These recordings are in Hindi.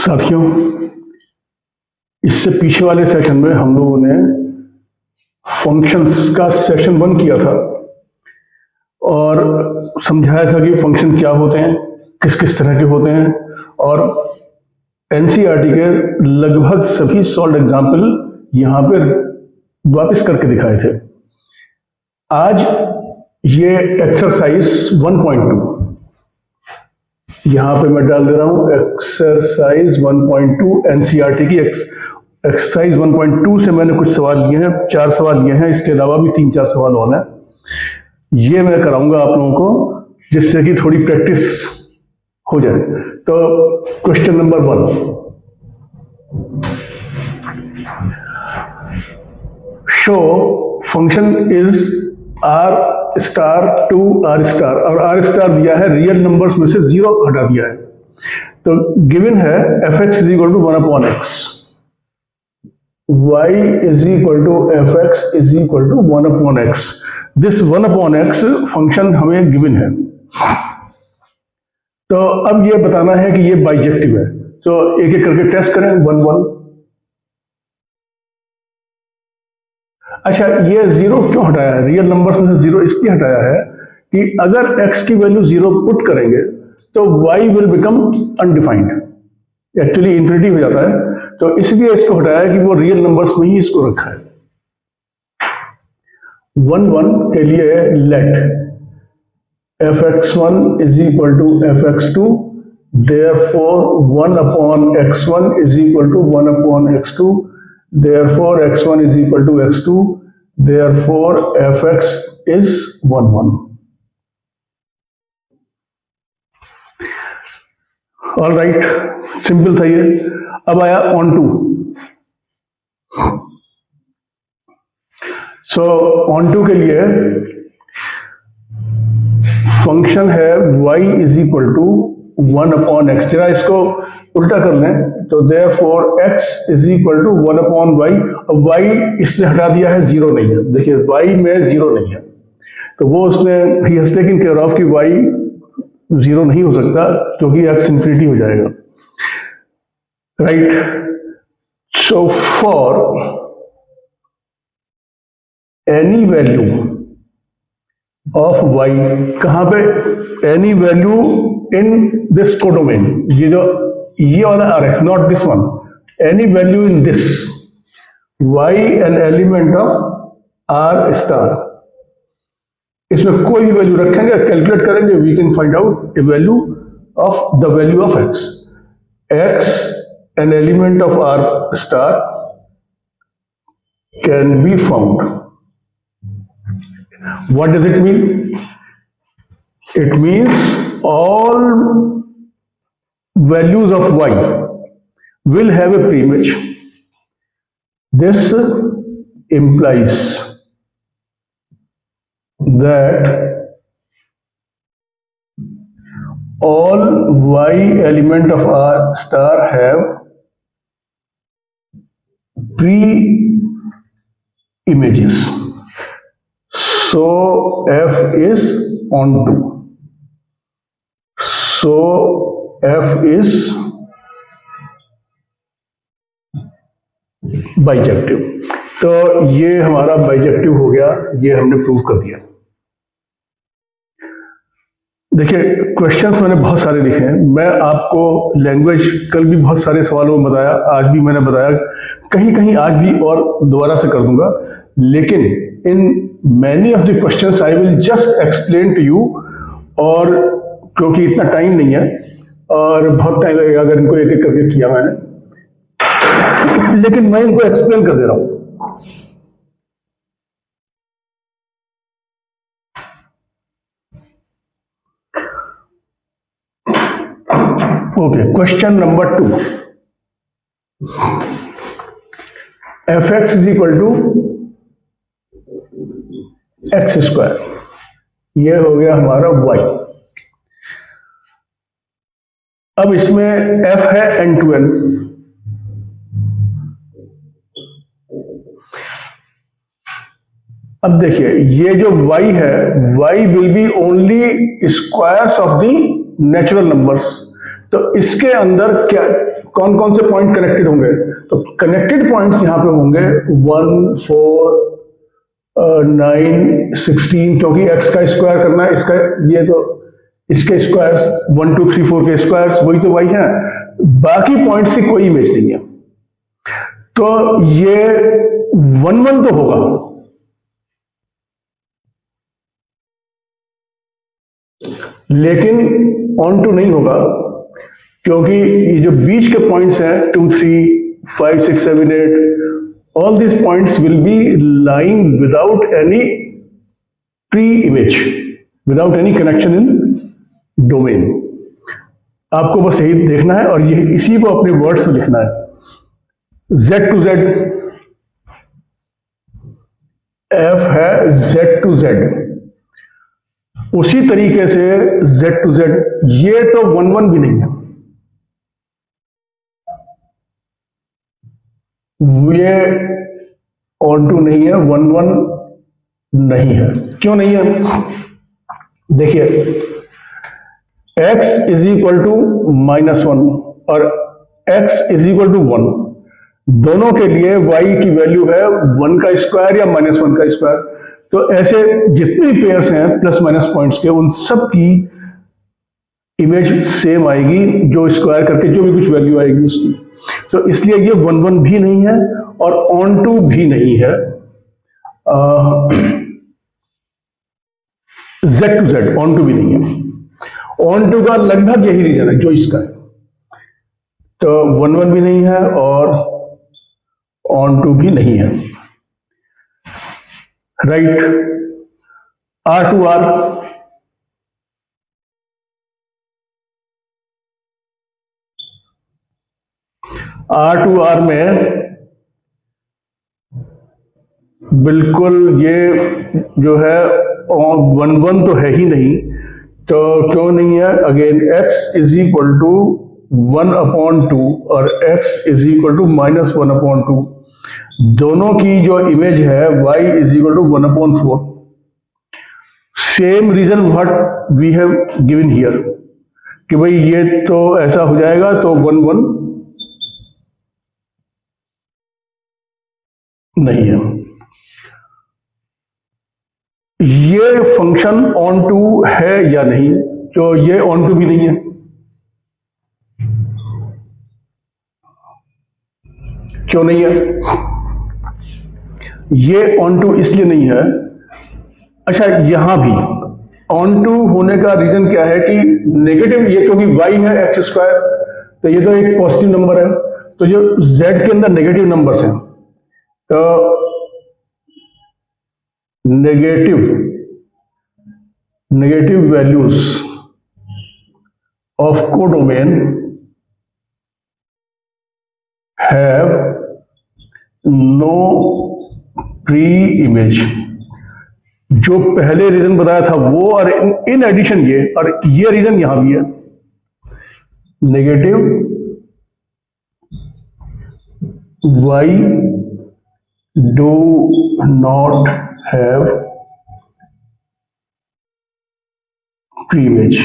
साथियों, इससे पीछे वाले सेशन में हम लोगों ने फंक्शंस का सेशन 1 किया था और समझाया था कि फंक्शन क्या होते हैं, किस किस तरह के होते हैं, और एनसीईआरटी के लगभग सभी सॉल्व एग्जाम्पल यहाँ पे वापस करके दिखाए थे। आज ये एक्सरसाइज 1.2 यहाँ पे मैं डाल दे रहा हूँ। एक्सरसाइज 1.2 एनसीईआरटी की एक्सरसाइज 1.2 से मैंने कुछ सवाल लिए हैं, 4 सवाल लिए हैं, इसके अलावा भी 3-4 सवाल और हैं। ये मैं कराऊंगा आप लोगों को जिससे कि थोड़ी प्रैक्टिस हो जाए। तो question number 1, show function is R star to R star, और आर स्टार दिया है, रियल नंबर्स में से 0 हटा दिया है। तो गिवन है fx is equal to 1/x, y is equal to fx is equal to 1/x। This 1/x function हमें गिवन है। तो अब ये बताना है कि ये बाइजेक्टिव है। तो एक एक करके टेस्ट करें 1-1। अच्छा, ये 0 क्यों हटाया है? रियल नंबर्स में से 0 इसलिए हटाया है कि अगर x की वैल्यू 0 पुट करेंगे तो y will become undefined, actually infinity हो जाता है। तो इसलिए इसको हटाया कि वो रियल नंबर्स में ही इसको रखा है। 1-1 के लिए late fx1 is equal to fx2, therefore 1/x1 is equal to 1/x2, therefore x1 is equal to x2, therefore fx is 1/1. All right, simple था ये। अब आया onto. So onto के लिए फंक्शन है y is equal to 1/x। जरा इसको उल्टा कर लें तो therefore x is equal to 1/y। अब y इससे हटा दिया है, 0 नहीं है। देखिए y में 0 नहीं है, तो वो उसने he has taken care of कि y 0 नहीं हो सकता क्योंकि x इंफिनिटी हो जाएगा, right. So for any value of y, कहां पे? Any value in this codomain, ये वाला rx, not this one. Any value in this y an element of r star. इसमें कोई भी वैल्यू रखेंगे, कैलकुलेट करेंगे, we can find out a value of the value of x an element of r star can be found. What does it mean? It means all values of y will have a preimage. This implies that all y element of R star have pre-images. So f is onto. So f is bijective. तो ये हमारा बाइजेक्टिव हो गया, ये हमने प्रूव कर दिया। देखिए क्वेश्चंस मैंने बहुत सारे लिखे हैं। मैं आपको लैंग्वेज कल भी बहुत सारे सवालों में बताया, आज भी मैंने बताया, कहीं कहीं आज भी और दोबारा से कर दूंगा, लेकिन इन many of the questions I will just explain to you, और क्योंकि इतना टाइम नहीं है और बहुत टाइम लगेगा अगर इनको एक एक करके किया मैंने, लेकिन मैं इनको एक्सप्लेन कर दे रहा हूं। Okay, question number 2, fx is equal to x square, ये हो गया हमारा y। अब इसमें f है n to n। अब देखिए ये जो y है, y will be only squares of the natural numbers. तो इसके अंदर क्या कौन कौन से पॉइंट कनेक्टेड होंगे? तो कनेक्टेड पॉइंट्स यहाँ पे होंगे 1, 4, 9, 16, क्योंकि x का स्क्वायर करना है, इसका ये तो इसके स्क्वायर्स 1, 2, 3, 4 के स्क्वायर्स वही तो वही है, बाकी पॉइंट्स की कोई इमेज नहीं है। तो ये 1, 1 तो होगा, लेकिन ऑन टू नहीं होगा, क्योंकि ये जो बीच के पॉइंट्स हैं 2, 3, 5, 6, 7, 8, all these points will be lying without any pre-image, without any connection in domain. आपको बस यही देखना है और ये इसी को अपने वर्ड्स में लिखना है। Z to Z, F है Z to Z, उसी तरीके से Z to Z, ये तो 1, 1 भी नहीं है, ये ऑन टू नहीं है, 1, 1 नहीं है। क्यों नहीं है? देखिए x इज इक्वल टू -1 और x इज इक्वल टू 1, दोनों के लिए y की वैल्यू है 1 का स्क्वायर या -1 का स्क्वायर। तो ऐसे जितने पेयर्स हैं प्लस माइनस पॉइंट्स के, उन सब की इमेज सेम आएगी, जो स्क्वायर करके जो भी कुछ वैल्यू आएगी उसकी। तो इसलिए ये 1, 1 भी नहीं है और ऑन टू भी नहीं है। Z to Z onto भी नहीं है। ऑन टू का लगभग यही रीजन है जो इसका है। तो 1, 1 भी नहीं है और ऑन टू भी नहीं है। Right, R to R, R to R में बिल्कुल ये जो है 1, 1 तो है ही नहीं, तो क्यों नहीं है? Again x is equal to 1/2 और x इज इक्वल टू -1/2, दोनों की जो इमेज है y is equal to 1/4। Same reason what we have given here कि भाई ये तो ऐसा हो जाएगा, तो 1, 1 नहीं है। ये फंक्शन ऑन टू है या नहीं? तो ये ऑन टू भी नहीं है। क्यों नहीं है? ये ऑन टू इसलिए नहीं है। अच्छा, यहां भी ऑन टू होने का रीजन क्या है कि नेगेटिव, ये क्योंकि y है x स्क्वायर, तो ये तो एक पॉजिटिव नंबर है, तो जो z के अंदर नेगेटिव नंबर्स हैं, तो negative values of codomain have no preimage. जो पहले रीजन बताया था वो, और इन एडिशन ये, और ये रीजन यहां भी है, negative y do not have pre-image,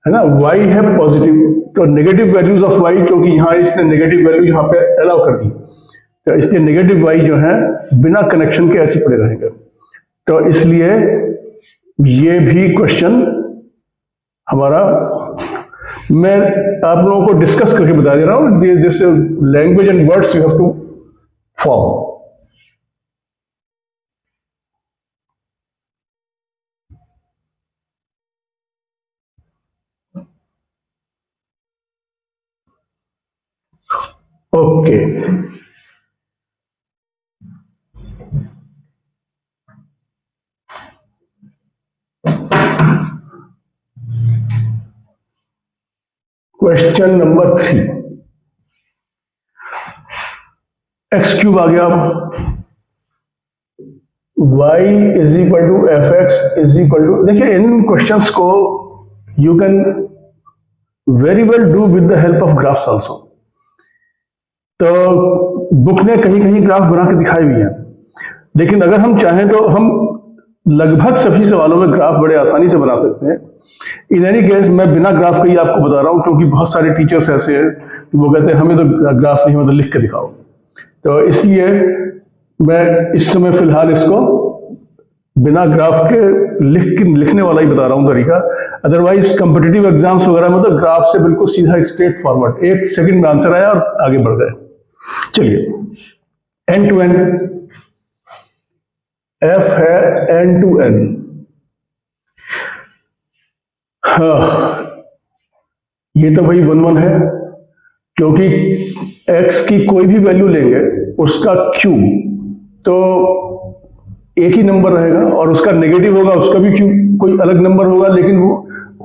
है ना? y है पॉजिटिव, तो नेगेटिव वैल्यूज ऑफ y, क्योंकि यहां इसने नेगेटिव वैल्यू यहां पे अलाउ कर दी, तो इसलिए नेगेटिव y जो है बिना कनेक्शन के ऐसे पड़े रहेंगे। तो इसलिए ये भी क्वेश्चन हमारा, मैं आप लोगों को डिस्कस करके बता दे रहा हूं, this language and words you have to form. Okay, question number 3, x cube आ गया। y is equal to f x is equal to, देखिए इन क्वेश्चंस को you can very well do with the help of graphs also. तो बुक ने कहीं कहीं ग्राफ बना के दिखाए भी हैं, लेकिन अगर हम चाहें तो हम लगभग सभी सवालों में ग्राफ बड़े आसानी से बना सकते हैं। इन एनी केस मैं बिना ग्राफ के ही आपको बता रहा हूँ, क्योंकि बहुत सारे टीचर्स ऐसे हैं कि वो कहते हैं हमें तो ग्राफ नहीं, हमें तो लिख के दिखाओ। तो इसलिए मैं इस समय फिलहाल इसको बिना ग्राफ के लिखने वाला ही बता रहा हूँ तरीका। अदरवाइज कॉम्पिटिटिव एग्जाम्स वगैरह में तो ग्राफ से बिल्कुल सीधा स्ट्रेट फॉरवर्ड, 1 सेकंड में आंसर आया और आगे बढ़ गए। चलिए, एन टू एन, एफ है एन टू एन। ये तो भाई 1 1 है, क्योंकि x की कोई भी वैल्यू लेंगे उसका q तो एक ही नंबर रहेगा, और उसका नेगेटिव होगा उसका भी q कोई अलग नंबर होगा, लेकिन वो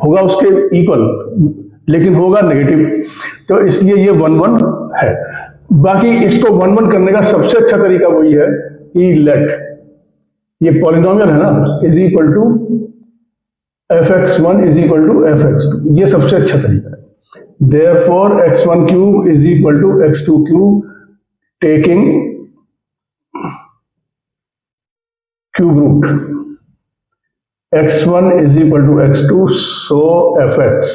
होगा उसके इक्वल, लेकिन होगा नेगेटिव। तो इसलिए ये 1 1 है। बाकी इसको 1 1 करने का सबसे अच्छा तरीका वही है कि लेट ये पॉलिनोमियल है ना, is equal to fx1 is equal to fx2, ये सबसे अच्छा तरीका है। Therefore, x1 cube is equal to x2 cube, taking cube root. x1 is equal to x2, so fx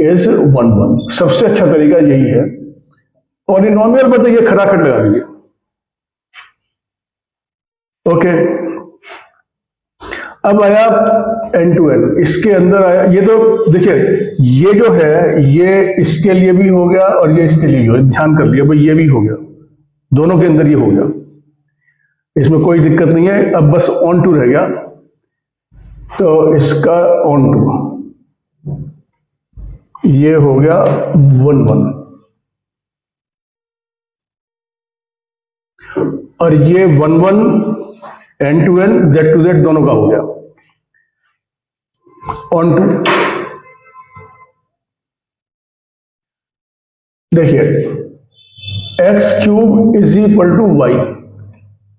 is 1 1। सबसे अच्छा तरीका यही है। पॉलिनोमियल में तो ये खटाखट लगा दीजिए। ओके, अब आया एन टू एन, इसके अंदर आया, ये तो देखिए ये जो है ये इसके लिए भी हो गया और ये इसके लिए भी हो गया, ध्यान कर लिया भाई, ये भी हो गया, दोनों के अंदर ये हो गया, इसमें कोई दिक्कत नहीं है। अब बस ऑन टू रह गया, तो इसका ऑन टू ये हो गया 1 1, और ये 1 1 N to N Z to Z दोनों का हो गया ऑन टू। देखिए x cube is equal to y,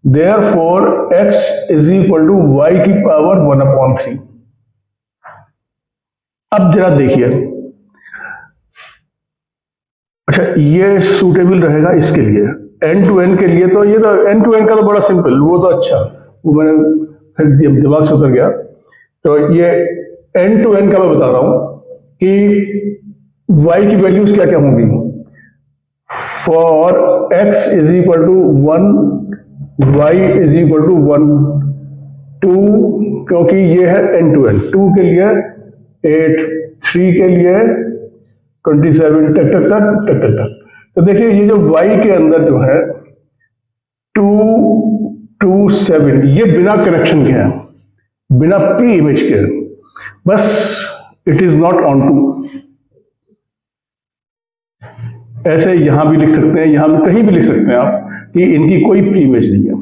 therefore x is equal to y की पावर 1/3। अब जरा देखिए, अच्छा ये सूटेबल रहेगा इसके लिए, एन टू एन के लिए। तो ये तो एन टू एन का तो बड़ा सिंपल, वो तो अच्छा, वो मैंने फिर दिमाग से उतर गया। तो ये एन टू एन का मैं बता रहा हूं कि y की वैल्यूज क्या क्या होंगी। For x is equal to 1, y is equal to 1, 2, क्योंकि ये है एन टू एन, 2 के लिए 8, 3 के लिए 27, टक टक टक टक टक टक। तो देखिए ये जो y के अंदर जो है 2 2 7, ये बिना कनेक्शन के हैं, बिना p इमेज के, बस it is not onto. ऐसे यहां भी लिख सकते हैं, यहां भी कहीं भी लिख सकते हैं आप कि इनकी कोई प्री इमेज नहीं है।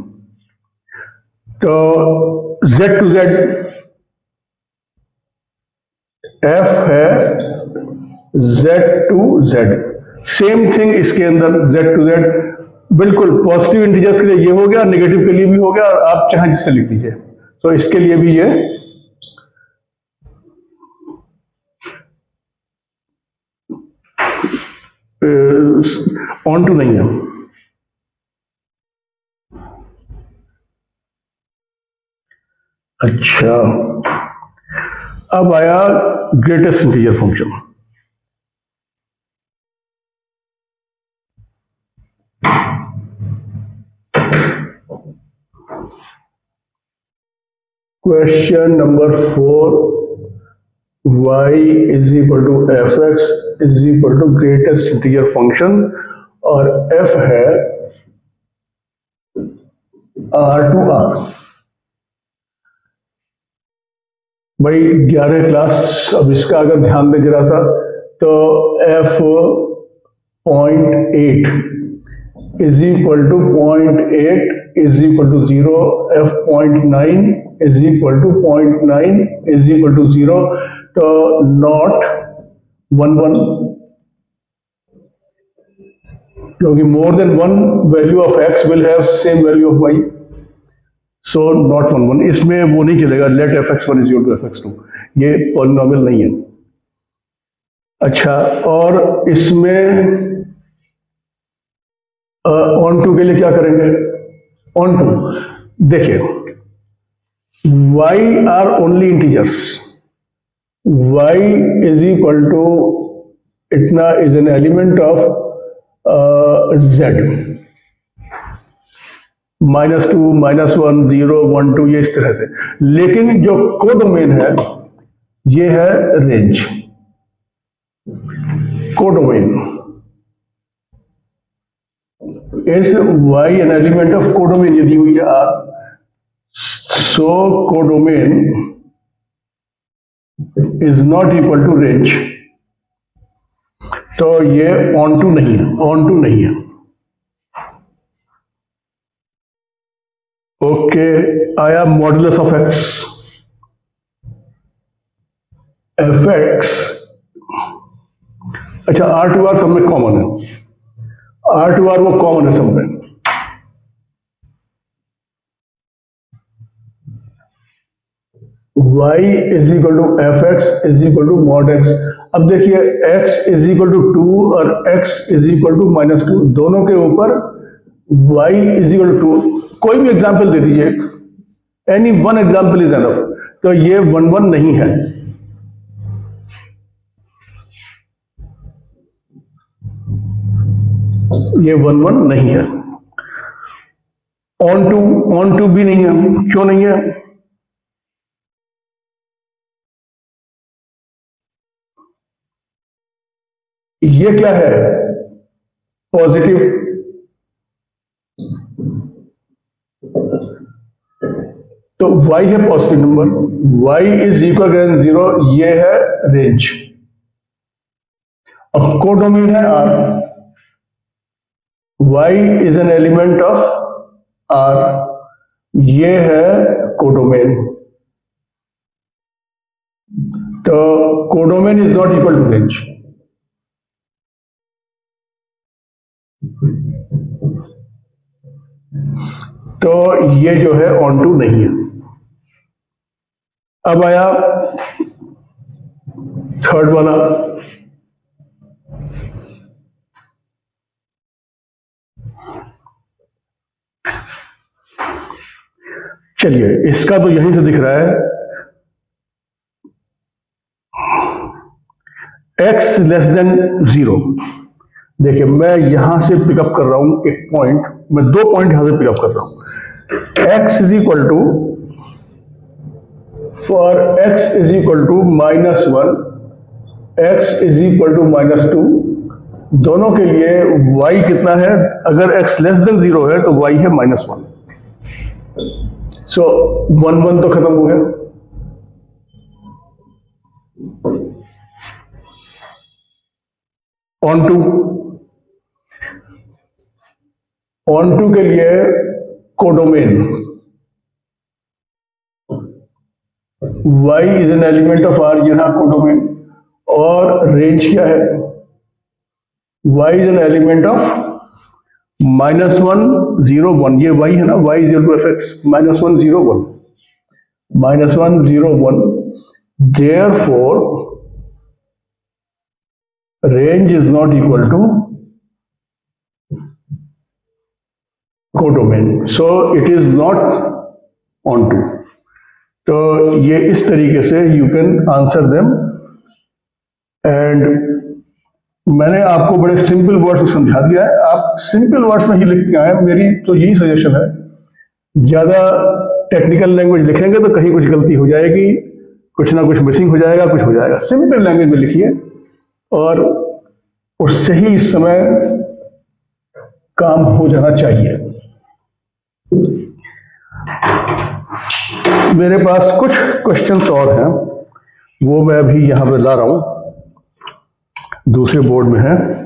तो z टू z f है z to z, same thing इसके अंदर z टू z, बिल्कुल पॉजिटिव इंटीजर्स के लिए ये हो गया, नेगेटिव के लिए भी हो गया, और आप चाहे जिससे लिख दीजिए। तो इसके लिए भी ये ऑन टू नहीं है। अच्छा, अब आया greatest integer function. Question number 4, y is equal to f x is equal to greatest integer function, और f है r टू r। भाई 11 क्लास, अब इसका अगर ध्यान दें जरा सा, तो f.8 is equal to 0.8 is equal to 0, f.9 is equal to 0.9 is equal to 0, तो नॉट 1 1, क्योंकि more than one value of x will have same value of y, so not 1 1। इसमें वो नहीं चलेगा, late fx1 is equal to fx2, ये पॉलिनोमियल नहीं है। अच्छा, और इसमें ऑन टू के लिए क्या करेंगे? ऑन टू देखिए, y are only integers. y is equal to इतना is an element of z, -2, -1, 0, 1, 2, ये इस तरह से। लेकिन जो कोडोमेन है ये है range. Codomain is y an element of codomain यदि हुई है R, so codomain is not equal to range, तो ये ऑन टू नहीं है, ऑन टू नहीं है। ओके, आया modulus of x. F x, अच्छा आर टू आर सब में कॉमन है, आर टू आर वो कॉमन है सब में। y is equal to f x is equal to mod x. अब देखिए x इज इक्वल टू 2 और x इज इक्वल टू -2, दोनों के ऊपर y इज इक्वल टू 2। कोई भी एग्जाम्पल दे दीजिए, any one example is enough. तो ये 1 1 नहीं है, ये 1 1 नहीं है। ऑन टू भी नहीं है, क्यों नहीं है? ये क्या है? पॉजिटिव। तो y है positive number, y is equal to 0, ये है रेंज। अब कोडोमेन है R, y is an element of R, ये है कोडोमेन। तो codomain is not equal to range. तो ये जो है ऑन टू नहीं है। अब आया थर्ड वाला, चलिए इसका तो यहीं से दिख रहा है, x लेस देन 0। देखिए मैं यहां से पिकअप कर रहा हूं एक पॉइंट, मैं 2 पॉइंट यहां से पिकअप कर रहा हूं। x is equal to, for x is equal to -1, x is equal to -2, दोनों के लिए y कितना है? अगर x लेस देन 0 है तो y है -1। सो 1 1 तो खत्म हो गया। ऑन टू के लिए codomain, y is an element of R, ये ना कोडोमेन। और रेंज क्या है? y is an element of -1 0 1, ये y है ना, y is equal to f x, -1 0 1, -1 0 1। Therefore range is not equal to codomain, so it is not onto. तो ये इस तरीके से you can answer them. And मैंने आपको बड़े सिंपल वर्ड्स में समझा दिया है, आप सिंपल वर्ड्स में ही लिख के आए। मेरी तो यही सजेशन है, ज्यादा टेक्निकल लैंग्वेज लिखेंगे तो कहीं कुछ गलती हो जाएगी, कुछ ना कुछ मिसिंग हो जाएगा, कुछ हो जाएगा। सिंपल लैंग्वेज में लिखिए और उससे ही इस समय काम हो जाना चाहिए। मेरे पास कुछ क्वेश्चंस और हैं, वो मैं अभी यहां पे ला रहा हूं, दूसरे बोर्ड में है।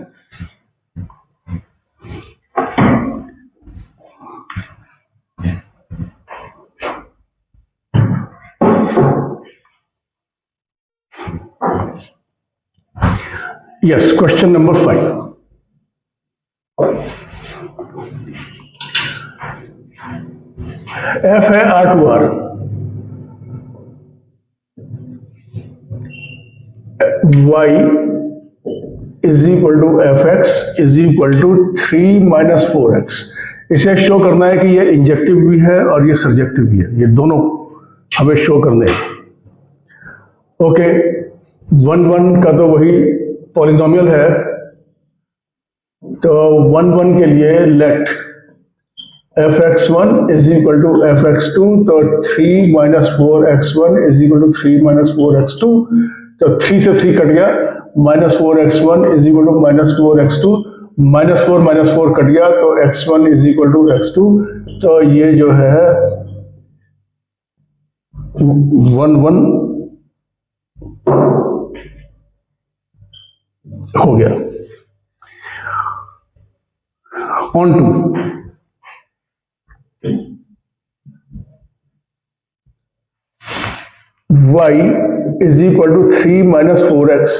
Yes, question number 5। एफ है R2R, y is equal to f x is equal to 3 - 4x। इसे शो करना है कि ये इंजेक्टिव भी है और ये सर्जेक्टिव भी है, ये दोनों हमें शो करने हैं। ओके, 1 1 का तो वही पॉलिनोमियल है, तो 1 1 के लिए late fx1 is equal to fx2, तो 3 minus 4x1 is equal to 3 minus 4x2, तो 3 से 3 कट गया, minus 4x1 is equal to minus 4x2, minus 4 cut गया, तो x1 is equal to x2, तो ये जो है 1 1 हो गया। Onto y is equal to 3 minus 4x,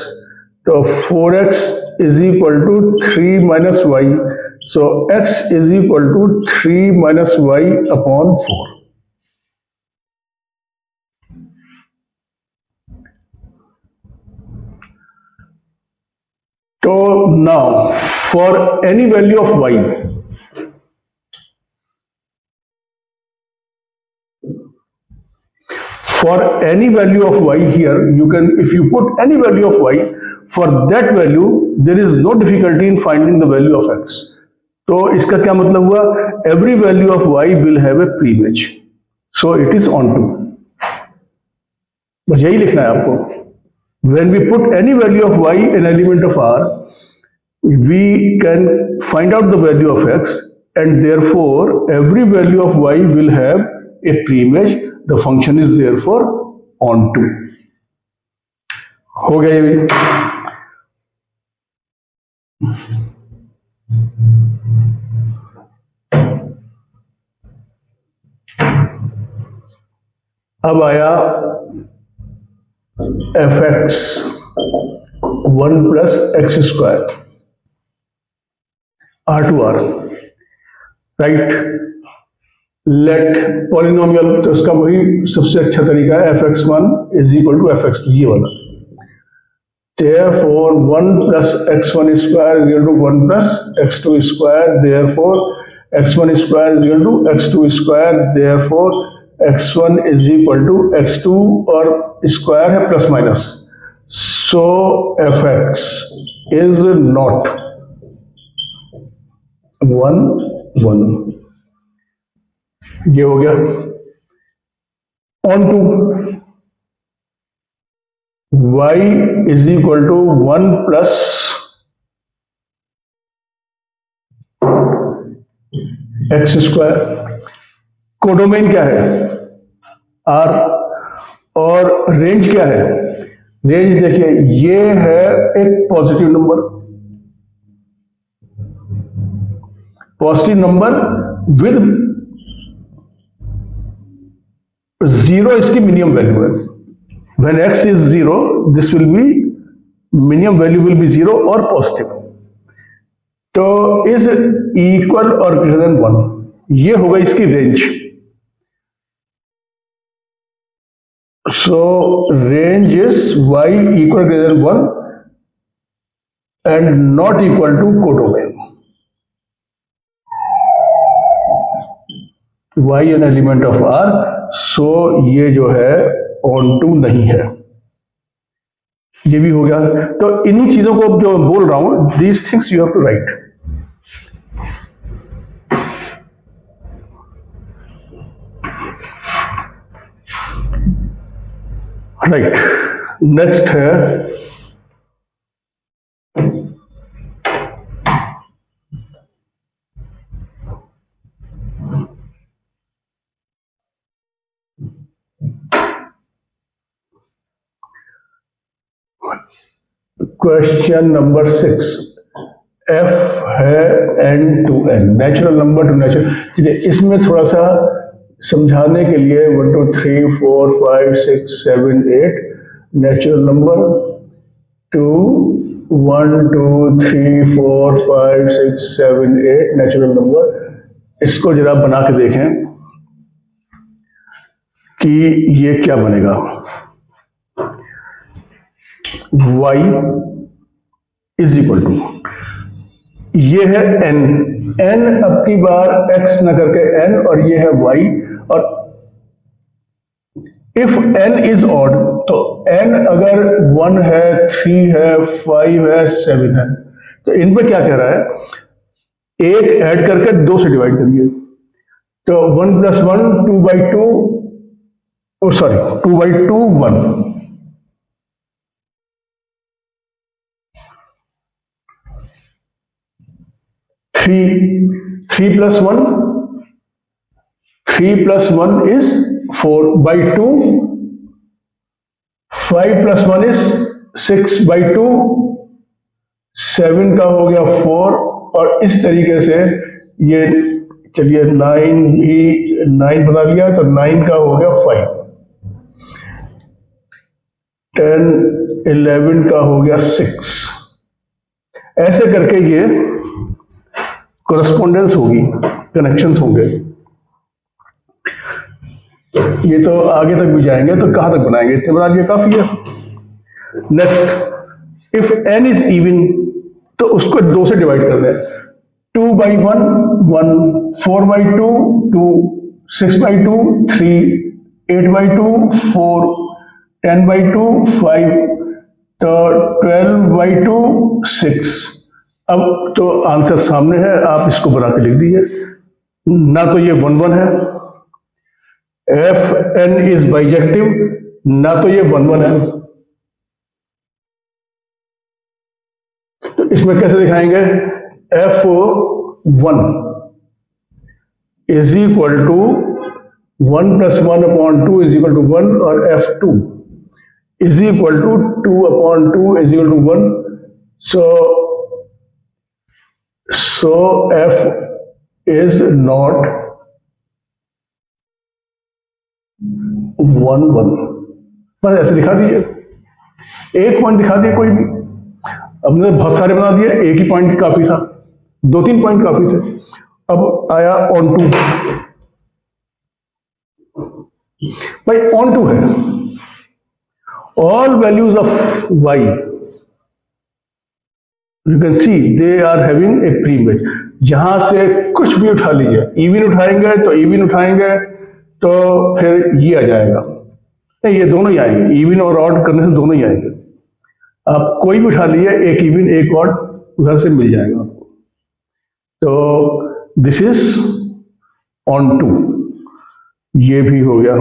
तो 4x is equal to 3 minus y, so x is equal to 3 minus y upon 4। तो now for any value of y, for any value of y here, you can, if you put any value of y, for that value there is no difficulty in finding the value of x. तो इसका क्या मतलब हुआ? Every value of y will have a pre-image, so it is onto. बस यही लिखना है आपको। When we put any value of y in element of R, we can find out the value of x, and therefore every value of y will have a pre-image. The function is therefore onto. हो गया ये भी। अब आया fx 1 plus x square r to r, right. Let polynomial, तो उसका वही सबसे अच्छा तरीका है, fx1 is equal to fx2, ये वाला। therefore 1 plus x1 square is equal to 1 plus x2 square, therefore x1 square is equal to x2 square, therefore x1 is equal to x2, और स्क्वायर है plus minus, so fx is not 1 1। ये हो गया। Onto y is equal to 1 plus x square. Codomain क्या है? r, और रेंज क्या है? रेंज देखिए, ये है एक पॉजिटिव नंबर, विद 0 इसकी मिनिमम वैल्यू है। When x is 0, this will be, minimum value will be 0 और पॉजिटिव। तो इज इक्वल और ग्रेटर देन 1, ये होगा इसकी रेंज। So range is y equal greater than 1 and not equal to codomain. y an element of r, so ये जो है ऑन टू नहीं है। ये भी हो गया। तो इन्हीं चीजों को जो बोल रहा हूं, these things you have to write. Right, next है क्वेश्चन नंबर 6। f है n to n, natural number to natural. ठीक है, इसमें थोड़ा सा समझाने के लिए 1 2 3 4 5 6 7 8 नेचुरल नंबर, 2 1 2 3 4 5 6 7 8 नेचुरल नंबर। इसको जरा बना के देखें कि ये क्या बनेगा। y इज इक्वल टू, ये है n, अब की बार x न करके n, और ये है y, और इफ n इज ऑड, तो n अगर 1 है, 3 है, 5 है, 7 है, तो इन पे क्या कह रहा है, एक ऐड करके 2 से डिवाइड करिए। तो 1 + 1 2/2, सॉरी 2/2 1, 3 + 1, 3 + 1 is 4/2, 5 + 1 is 6/2, 7 का हो गया 4, और इस तरीके से ये चलिए 9 भी 9 बना लिया, तो 9 का हो गया 5, 10 11 का हो गया 6। ऐसे करके ये कोरस्पोंडेंस होगी, कनेक्शंस होंगे। ये तो आगे तक भी जाएंगे, तो कहां तक बनाएंगे, इतने बना लिए काफी है। Next, if n is even, तो उसको 2 से डिवाइड कर दें। 2/1 1, 4/2 2, 6/2 3, 8/2 4, 10/2 5, तो 12/2 6। अब तो आंसर सामने है, आप इसको बना के लिख दीजिए। ना तो ये 1 1 है, एफ एन इज बाइजेक्टिव, ना तो ये 1 1 है। तो इसमें कैसे दिखाएंगे, F1 is equal to 1 + 1/2 is equal to 1, और F2 is equal to 2/2 is equal to 1। So F is not 1 1, बस ऐसे दिखा दीजिए, एक पॉइंट दिखा दिए कोई भी। हमने बहुत सारे बना दिए, एक ही पॉइंट काफी था, 2-3 पॉइंट काफी थे। अब आया ऑन टू, भाई ऑन टू है, all values of y, you can see they are having a preimage. जहां से कुछ भी उठा लीजिए, इवन उठाएंगे तो इवन उठाएंगे तो फिर ये आ जाएगा, नहीं ये दोनों ही आएंगे, इवन और ऑड करने से दोनों ही आएंगे। आप कोई भी उठा लीजिए, एक इवन एक ऑड उधर से मिल जाएगा आपको। तो दिस इज ऑन टू, ये भी हो गया।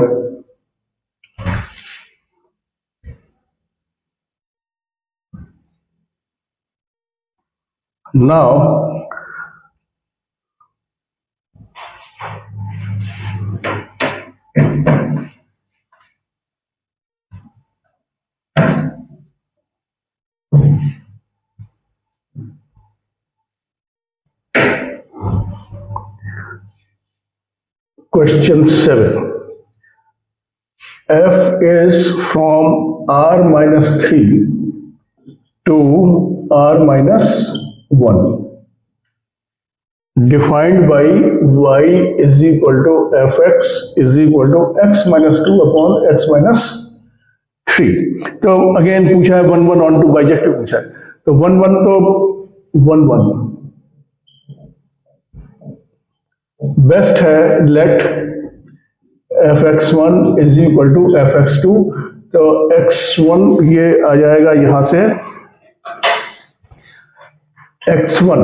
Now, question 7. F is from R-3 to R-1, defined by y is equal to fx is equal to x minus 2 upon x minus 3। तो अगेन पूछा है 1 1 ऑन टू, बाइजेक्टिव पूछा है, तो 1 1 तो 1 1 बेस्ट है। Late fx1 is equal to fx2, तो x1 ये आ जाएगा यहां से, x1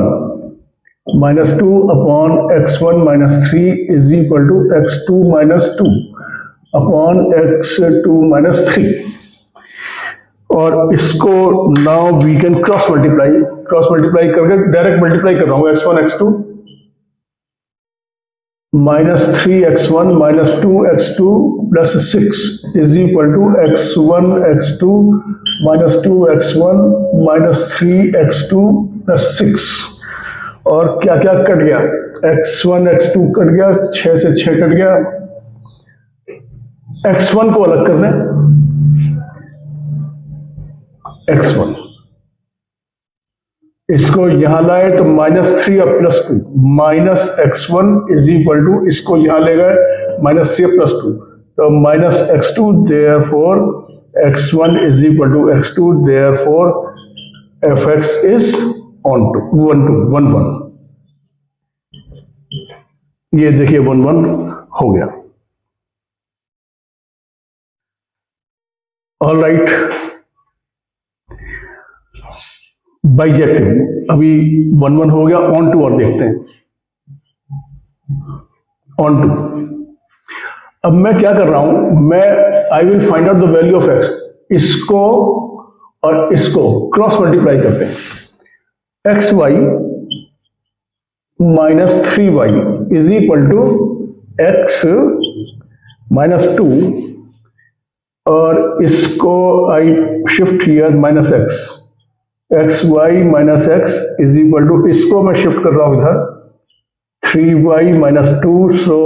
-2 upon x1 - 3 is equal to x2 - 2 upon x2 - 3। और इसको now we can cross multiply करके डायरेक्ट मल्टीप्लाई कर रहा हूं, x1 x2 -3x1 - 2x2 + 6 is equal to x1 x2 -2x1 -3x2 + 6। और क्या क्या कट गया, x1 x2 कट गया, 6 से 6 कट गया। x1 को अलग कर दें, x1 इसको यहां लाए तो -3 और +2, -x1 इज इक्वल टू, इसको यहां ले गए -3 और +2, तो -x2, therefore x1 is equal to x2, therefore fx is onto 1 1 1। ये देखिए 1 1 हो गया। ऑल राइट, बाइजेक्टिव अभी 1-1 हो गया। ऑन टू और देखते हैं। ऑन टू, अब मैं क्या कर रहा हूं, मैं I will find out the value of x. इसको और इसको क्रॉस मल्टीप्लाई करते हैं। X y minus 3y is equal to x minus 2, और इसको I shift here minus x, x y minus x is equal to, इसको मैं शिफ्ट कर रहा हूं इधर 3y minus 2, so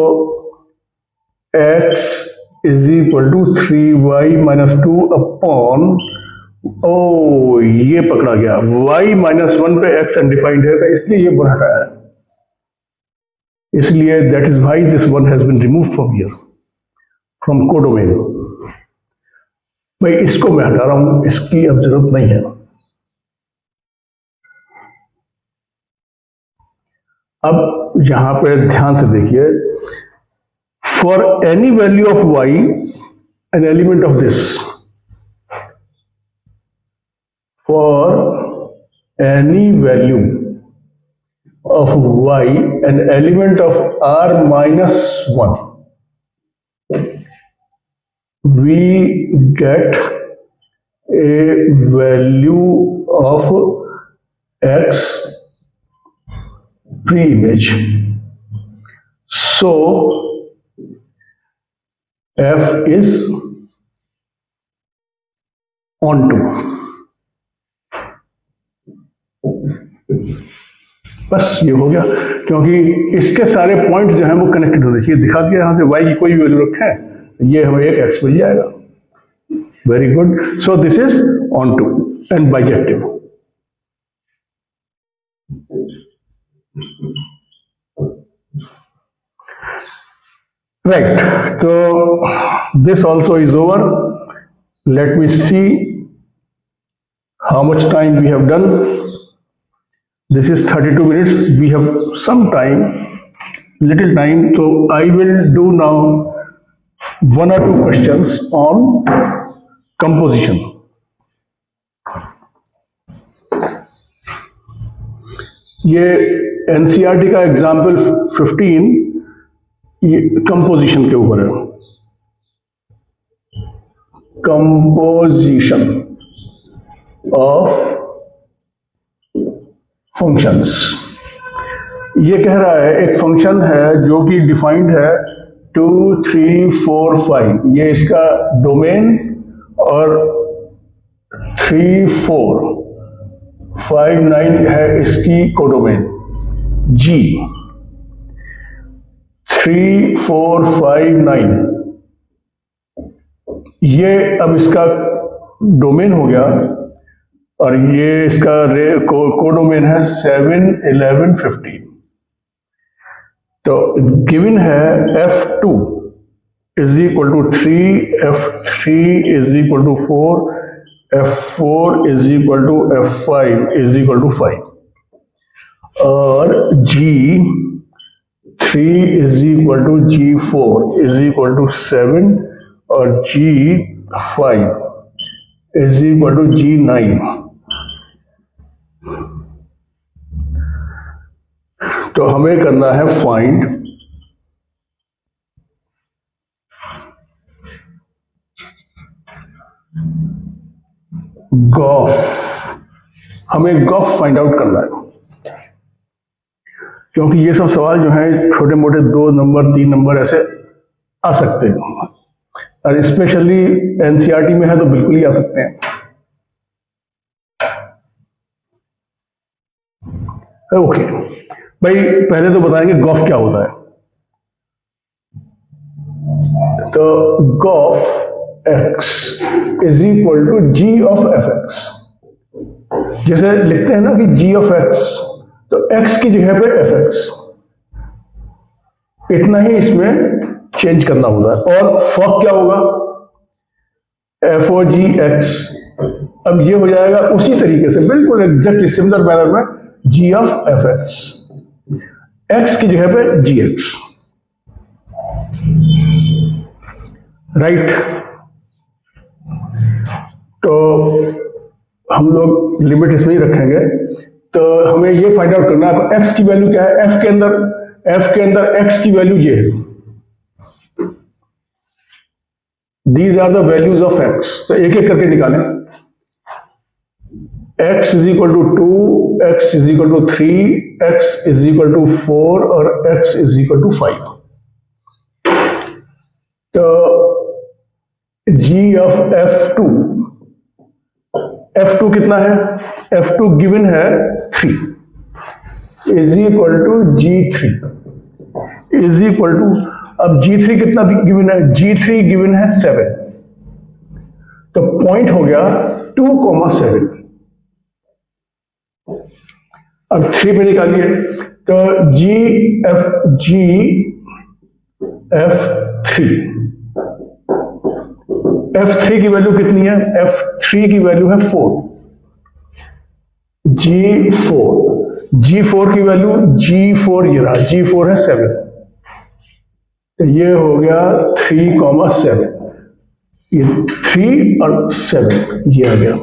x is equal to 3y minus 2 upon, ओ ये पकड़ा गया, y माइनस 1 पे x अनडिफाइंड है, इसलिए ये वन हटाया है, इसलिए that is why this one has been remove from here, from codomain. भाई इसको मैं हटा रहा हूं, इसकी अब जरूरत नहीं है। अब यहां पे ध्यान से देखिए, for any value of y an element of this, for any value of y an element of r minus 1, we get a value of x pre-image. So f is onto, बस ये हो गया, क्योंकि इसके सारे पॉइंट्स जो हैं वो कनेक्टेड होने चाहिए। दिखा दिया यहां से y की कोई वैल्यू रखें, ये हमें एक x मिल जाएगा। Very good, so this is onto and bijective. Right, तो this also is over. Let me see how much time we have done. This is 32 minutes. We have some time, little time. So I will do now 1 or 2 questions on composition. ये NCERT का एग्जाम्पल 15 ये कंपोजिशन के ऊपर है। Composition of functions. ये कह रहा है एक फंक्शन है जो कि डिफाइंड है 2, 3, 4, 5, ये इसका डोमेन, और 3, 4, 5, 9 है इसकी कोडोमेन। G 3, 4, 5, 9 ये अब इसका डोमेन हो गया, और ये इसका कोडोमेन है 7, 11, 15। तो गिवन है F2 is equal to 3, F3 is equal to 4, F4 is equal to F5 is equal to 5, और G3 is equal to G4 is equal to 7, और G5 is equal to G9। तो हमें करना है फाइंड गॉफ। हमें गॉफ फाइंड आउट करना है, क्योंकि ये सब सवाल जो हैं छोटे मोटे 2 नंबर 3 नंबर ऐसे आ सकते हैं, और स्पेशली एनसीईआरटी में है तो बिल्कुल ही आ सकते हैं। ओके भाई, पहले तो बताएंगे गॉफ क्या होता है। तो gof x is equal to g of f x. जैसे लिखते हैं ना कि जी ऑफ एक्स, तो एक्स की जगह पे एफ एक्स, इतना ही इसमें चेंज करना होगा। और फॉक क्या होगा, एफ ओ जी एक्स। अब ये हो जाएगा उसी तरीके से बिल्कुल एग्जैक्टली सिमिलर मैनर में जी ऑफ एफ एक्स, एक्स की जगह पे जी एक्स। राइट, तो हम लोग लिमिट इसमें ही रखेंगे। तो हमें ये फाइंड आउट करना है एक्स की वैल्यू क्या है। एफ के अंदर एक्स की वैल्यू ये है, these are the values of x. तो एक एक करके निकालें। x is equal to 2, x is equal to 3, x is equal to 4 और x इज इक्वल टू 5। तो g ऑफ f2 कितना है? f2 गिवन है 3 is equal to g3 is equal to, अब g3 कितना गिवन है? g3 गिवन है 7। तो पॉइंट हो गया 2,7। अब 3 पे निकालिए। तो f3 की वैल्यू कितनी है? f3 की वैल्यू है 4। g4 की वैल्यू, g4 ये रहा, g4 है 7। तो ये हो गया 3,7, ये 3 और 7 ये आ गया।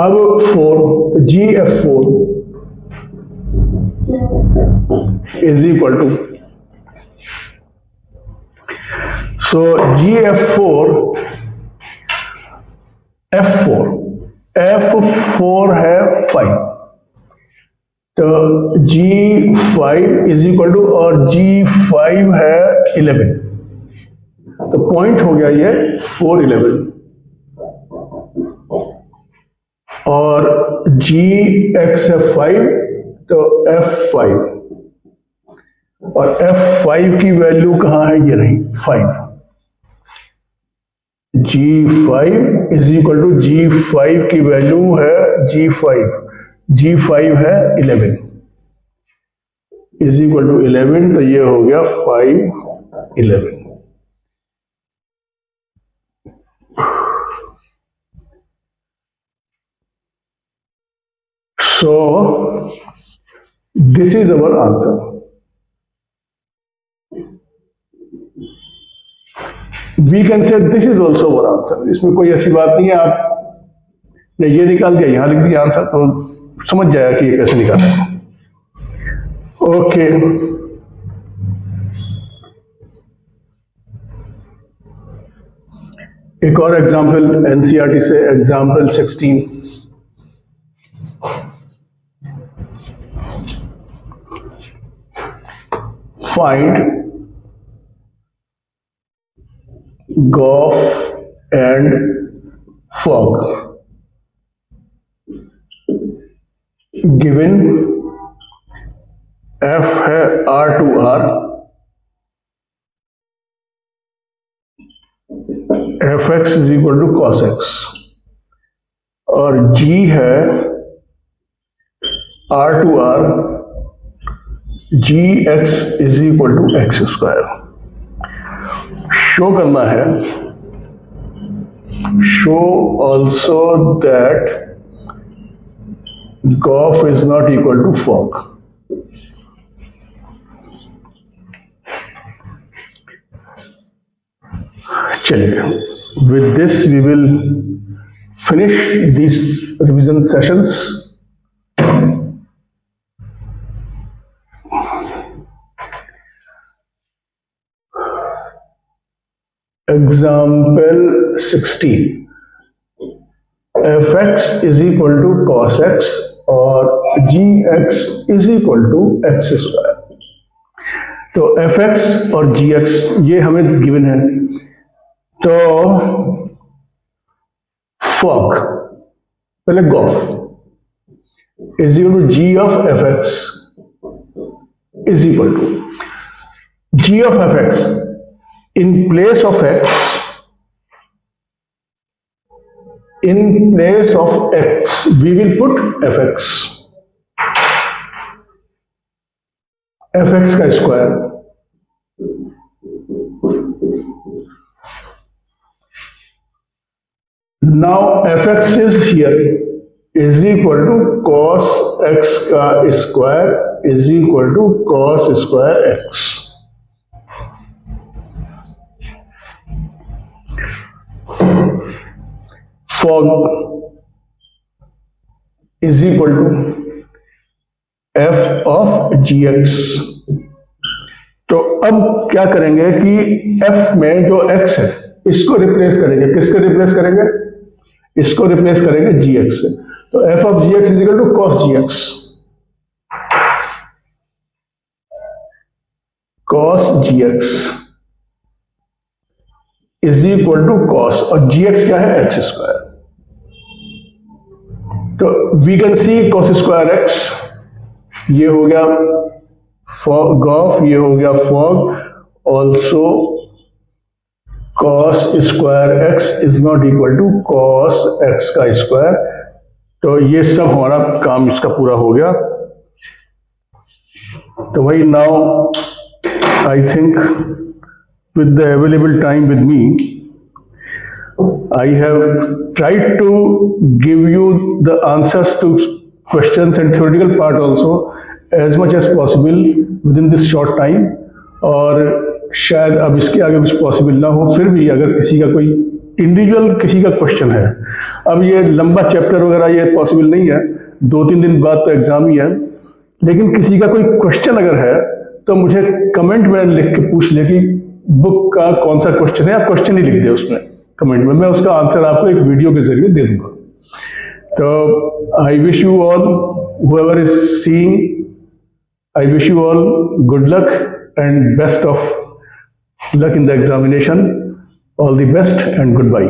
अब 4, gf4 is equal to, so gf4 f4 है 5। तो g5 इज इक्वल टू, और g5 है 11। तो पॉइंट हो गया ये 4, 11। और gx है 5, तो f5, और f5 की वैल्यू कहां है? ये रही 5। g5 is equal to, g5 की वैल्यू है g5 है 11 इज इक्वल टू 11। तो ये हो गया 5, 11। So this is our answer. We can say this is also our answer. इसमें कोई ऐसी बात नहीं है, आपने ये निकाल दिया, यहां लिख दिया आंसर, तो समझ जाएगा कि ये कैसे निकालना है। ओके, एक और एग्जाम्पल एनसीईआरटी से, example 16। Find Goff and fog given f है R2R, fx is equal to cos x, और g है R2R, gx is equal to x square. Show करना है, show also that Goff is not equal to fog। चलिए, with this we will finish these revision sessions. Example 16, fx is equal to cos x और gx is equal to x square. तो fx और gx ये हमें गिवन है। तो fog, पहले Goff is equal to g of fx is equal to g of fx, in place of x, we will put fx का square. Now fx is here is equal to cos x का square is equal to cos square x। fog is equal to f of gx। तो अब क्या करेंगे कि f में जो x है इसको रिप्लेस करेंगे, किसको रिप्लेस करेंगे, इसको रिप्लेस करेंगे gx से। तो f of gx is equal to cos gx, cos gx is equal to cos, और gx क्या है, x स्क्वायर। तो we can see cos square x, ये हो गया गॉफ, ये हो गया fog, also cos square x is not equal to cos x का स्क्वायर। तो ये सब हमारा काम इसका पूरा हो गया। तो भाई now I think with the available time with me, I have tried to give you the answers to questions and theoretical part also as much as possible within this short time। और शायद अब इसके आगे कुछ पॉसिबल ना हो, फिर भी अगर किसी का कोई इंडिविजुअल किसी का क्वेश्चन है, अब ये लंबा चैप्टर वगैरह ये पॉसिबल नहीं है, 2-3 दिन बाद तो एग्जाम ही है, लेकिन किसी का कोई क्वेश्चन अगर है तो मुझे कमेंट में लिख के पूछ ले कि बुक का कौन सा क्वेश्चन है, आप क्वेश्चन ही लिख दे उसमें कमेंट में, मैं उसका आंसर आपको एक वीडियो के जरिए दे दूंगा। तो I wish you all, whoever is seeing, I wish you all good luck and best of luck in the examination. All the best and goodbye.